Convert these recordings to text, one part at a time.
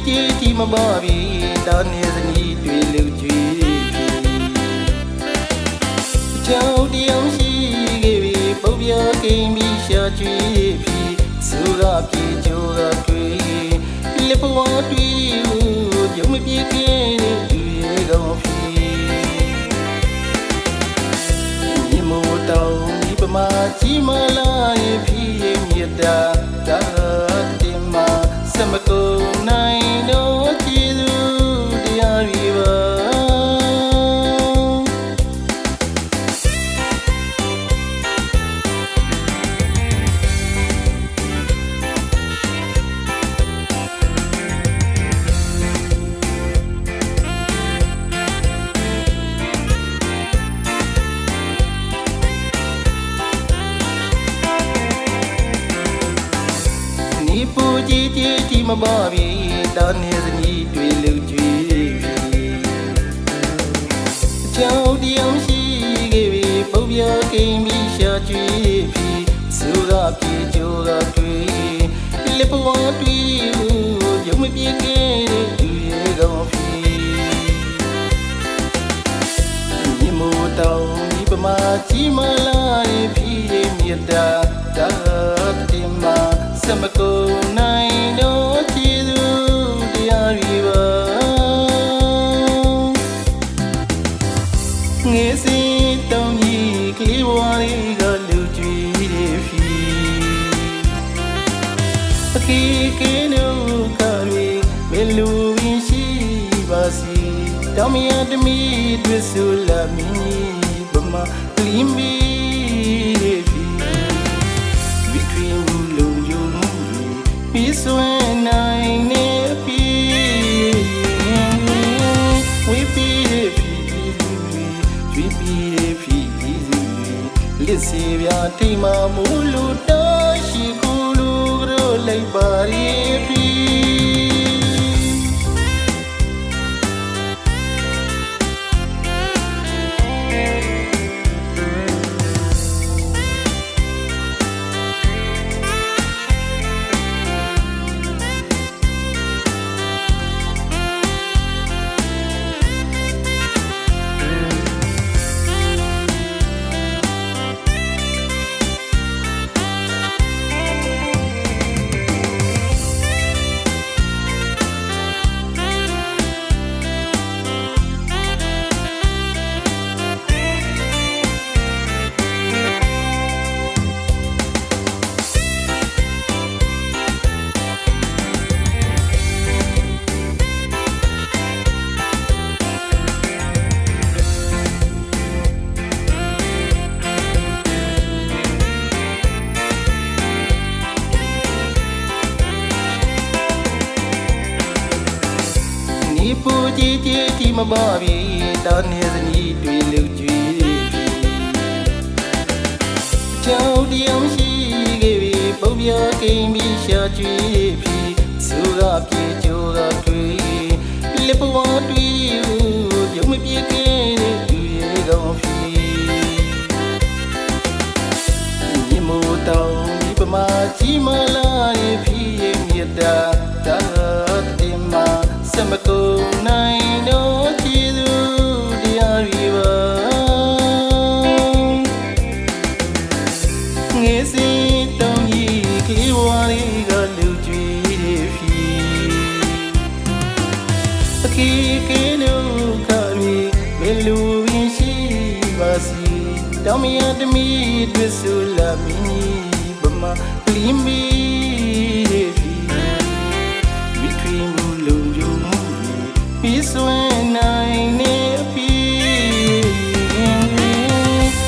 ကြီးမပါပြီတာနေစနီးတွေလူကြွေကြောက်တရားရှိခဲ့ပြီပုပ်ပြကိန်းပြီးရှာကြွေပြီစုရပြေကြိုးကတွေ့လက်ပွားတွေ့ပြုံးမပြေခဲ့တဲ့သူရဲ့ကောင်းပြီမြေမိုးတောင်ဒီပမာကြီးမလာရဲ့ဖြစ်ရဲ့မြတ်တာဒါတင်မှာစမကုန်နိုင်တော့ကြည်သူတရားတွေပါပူကြီးမပါပြီတာနေစနီးတွေလူကြွေကြောက်တရားရှိခဲ့ပြီပုပ်ပြကိန်းပြီးရှာကြွေပြီစုရပြေကြိုးကတွေ့လက်ပွားတွေ့ပြုံးမပြေခဲ့တဲ့သူရဲ့ကောင်းပြီမြေမိုးတောင်ဒီပမာကြီးမလာရဲ့ဖြစ်ရဲ့မြတ်တာဒါတင်မှာစမကုန်နိုင်တော့ကြည်သူတရားတွေပါငယ်စီတောင်းကြီးကလေးဘဝတွေကလူကြွေးပြီအခေကင်းတို့ကတွေဘယ်လိုဝင်ရှိပါစီတောင်းမရတမီတွေ့ဆိုလာမည်ဗမာလင်းမီဆွေနိုင်နေပြီဝိပီဖြစ်ကြွေးပြီးဖြစ်လစ်စီပြထိမမူလူတော်ရှိကူလူရောလိုက်ပါရီပြီပူကြီးမပါပြီတာနေစနီးတွေလူကြွေကြောက်တရားရှိခဲ့ပြီပုပ်ပြကိန်းပြီးရှာကြွေပြီစုရပြေကြိုးကတွေ့လက်ပွားတွေ့ပြုံးမပြေခဲ့တဲ့သူရဲ့ကောင်းပြီမြေမိုးတောင်ဒီပမာကြီးမလာရဲ့ဖြစ်ရဲ့မြတ်တာဒါတင်မှာစမကုန်နိုင်တော့ကြည်သူတရားတွေပါငယ်စီတောင်းကြီးကလေးဘဝတွေကလူကြွေးပြီအခေကင်းတို့ကတွေဘယ်လိုဝင်ရှိပါစီတောင်းမရတမီတွေ့ဆိုလာမည်ဗမာလင်းမီဆွေနိုင်နေပြီ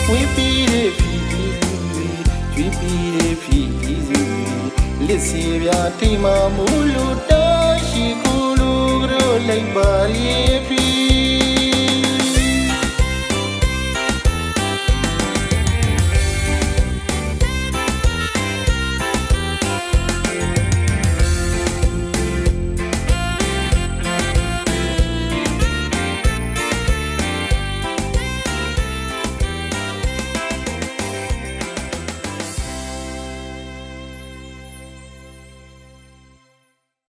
ဝိပီဖြစ်ကြွေးပြီးဖြစ်လစ်စီပြထိမမူလူတော်ရှိကူလူရောလိုက်ပါရီ